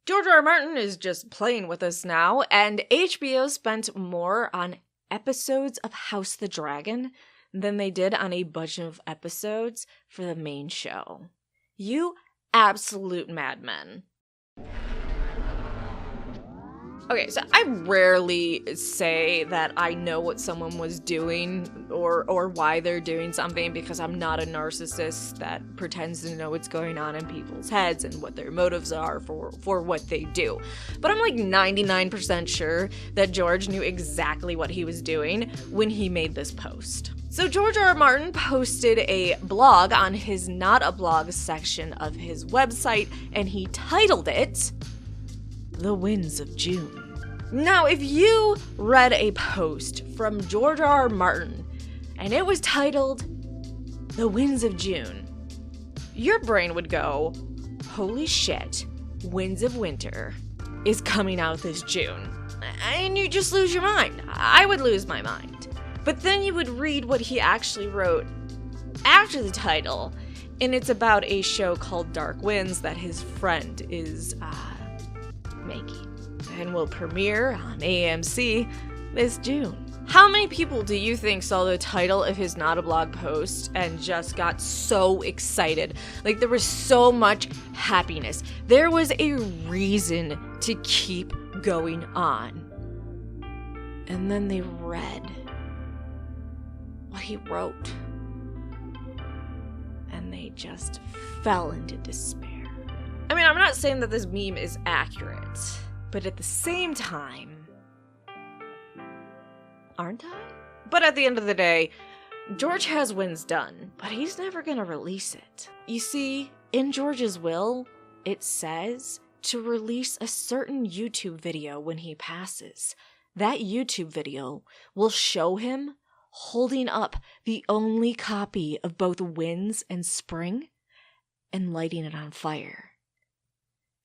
J.R.R. Martin is just playing with us now, and HBO spent more on episodes of House of the Dragon than they did on a bunch of episodes for the main show. You absolute madmen. Okay, so I rarely say that I know what someone was doing or why they're doing something, because I'm not a narcissist that pretends to know what's going on in people's heads and what their motives are for what they do. But I'm like 99% sure that George knew exactly what he was doing when he made this post. So George R. R. Martin posted a blog on his Not a Blog section of his website, and he titled it The Winds of June. Now, if you read a post from George R. R. Martin and it was titled The Winds of June, your brain would go, holy shit, Winds of Winter is coming out this June. And you just lose your mind. I would lose my mind. But then you would read what he actually wrote after the title, and it's about a show called Dark Winds that his friend is making and will premiere on AMC this June. How many people do you think saw the title of his Not a Blog post and just got so excited? Like, there was so much happiness. There was a reason to keep going on. And then they read what he wrote, and they just fell into despair. I mean, I'm not saying that this meme is accurate, but at the same time, aren't I? But at the end of the day, George has Winds done, but he's never gonna release it. You see, in George's will, it says to release a certain YouTube video when he passes. That YouTube video will show him holding up the only copy of both Winds and Spring and lighting it on fire.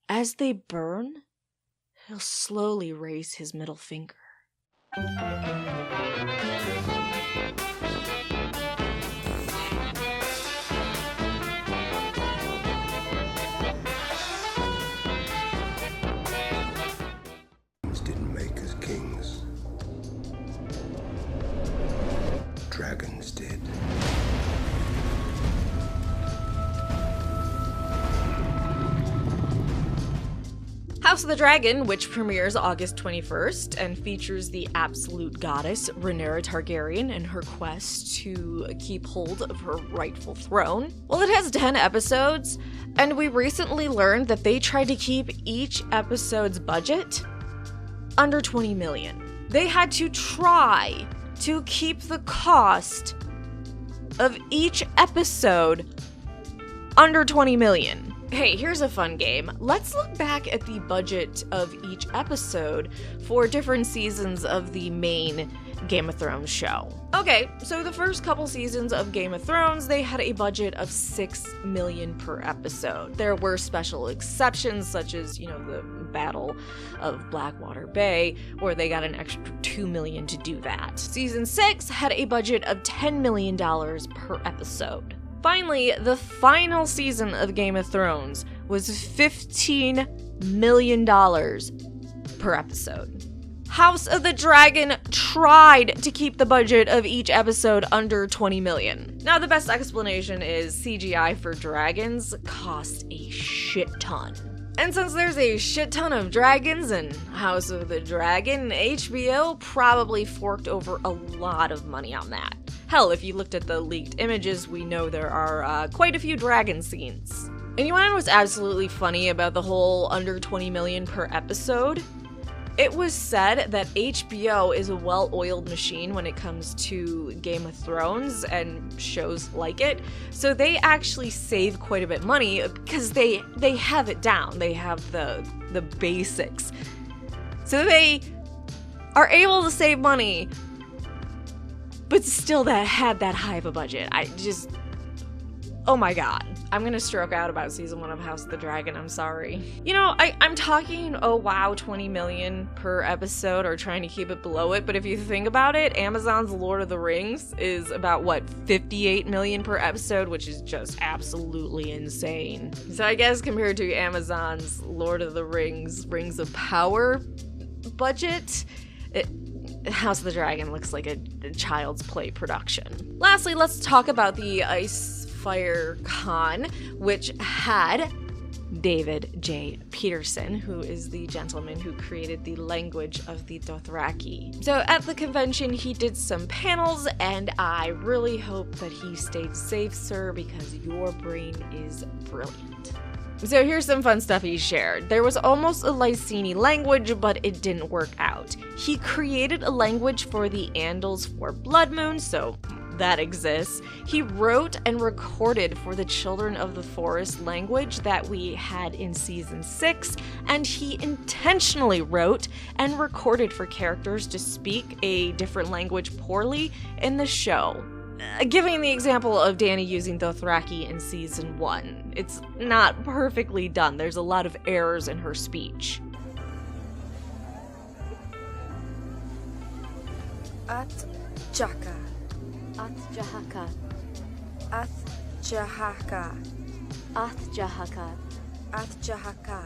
As they burn, he'll slowly raise his middle finger. Didn't make us kings. Dragons did. House of the Dragon, which premieres August 21st and features the absolute goddess Rhaenyra Targaryen in her quest to keep hold of her rightful throne. Well, it has 10 episodes, and we recently learned that they tried to keep each episode's budget under $20 million. They had to try to keep the cost of each episode under $20 million. Hey, here's a fun game. Let's look back at the budget of each episode for different seasons of the main Game of Thrones show. Okay, so the first couple seasons of Game of Thrones, they had a budget of $6 million per episode. There were special exceptions, such as, the Battle of Blackwater Bay, where they got an extra $2 million to do that. Season 6 had a budget of $10 million per episode. Finally, the final season of Game of Thrones was $15 million per episode. House of the Dragon tried to keep the budget of each episode under $20 million. Now, the best explanation is CGI for dragons cost a shit ton. And since there's a shit ton of dragons in House of the Dragon, HBO probably forked over a lot of money on that. Hell, if you looked at the leaked images, we know there are quite a few dragon scenes. And you know what's absolutely funny about the whole under $20 million per episode? It was said that HBO is a well-oiled machine when it comes to Game of Thrones and shows like it, so they actually save quite a bit of money because they have it down. They have the basics. So they are able to save money, but still that had that high of a budget. Oh my god. I'm gonna stroke out about season 1 of House of the Dragon, I'm sorry. You know, I'm talking, oh wow, 20 million per episode or trying to keep it below it, but if you think about it, Amazon's Lord of the Rings is about, what, 58 million per episode, which is just absolutely insane. So I guess compared to Amazon's Lord of the Rings, Rings of Power budget, House of the Dragon looks like a child's play production. Lastly, let's talk about the Icefire Con, which had David J. Peterson, who is the gentleman who created the language of the Dothraki. So at the convention, he did some panels, and I really hope that he stayed safe, sir, because your brain is brilliant. So here's some fun stuff he shared. There was almost a Iceni language, but it didn't work out. He created a language for the Andals for Blood Moon, so that exists. He wrote and recorded for the Children of the Forest language that we had in season 6, and he intentionally wrote and recorded for characters to speak a different language poorly in the show. Giving the example of Dany using Dothraki in season 1, it's not perfectly done. There's a lot of errors in her speech. At-Jaka. At-Jahaka. At-Jahaka. At-Jahaka. At-Jahaka.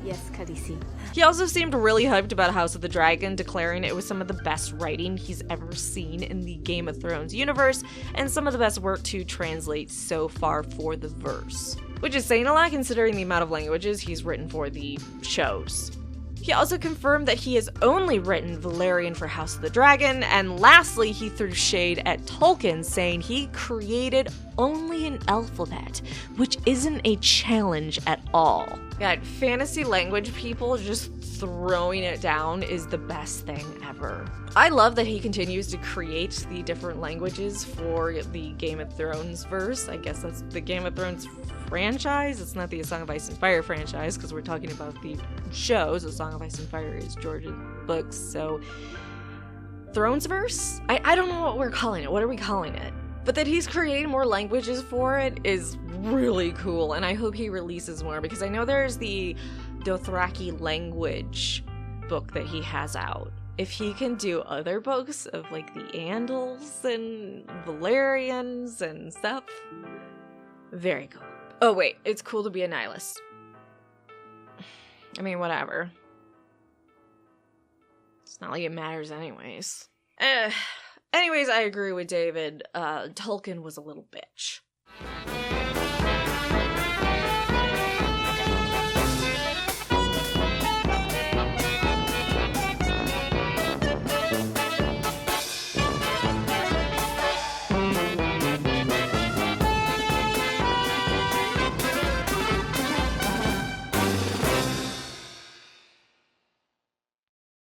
Yes, Khaleesi. He also seemed really hyped about House of the Dragon, declaring it was some of the best writing he's ever seen in the Game of Thrones universe, and some of the best work to translate so far for the verse. Which is saying a lot considering the amount of languages he's written for the shows. He also confirmed that he has only written Valyrian for House of the Dragon, and lastly, he threw shade at Tolkien, saying he created only an alphabet, which isn't a challenge at all. God, fantasy language people just throwing it down is the best thing ever. I love that he continues to create the different languages for the Game of Thrones verse. I guess that's the Game of Thrones franchise. It's not the A Song of Ice and Fire franchise, because we're talking about the shows. A Song of Ice and Fire is George's books, so Thronesverse? I don't know what we're calling it. What are we calling it? But that he's creating more languages for it is really cool, and I hope he releases more, because I know there's the Dothraki language book that he has out. If he can do other books of like the Andals and Valyrians and stuff, very cool. Oh wait, it's cool to be a nihilist. I mean, whatever. It's not like it matters anyways. Anyways, I agree with David. Tolkien was a little bitch.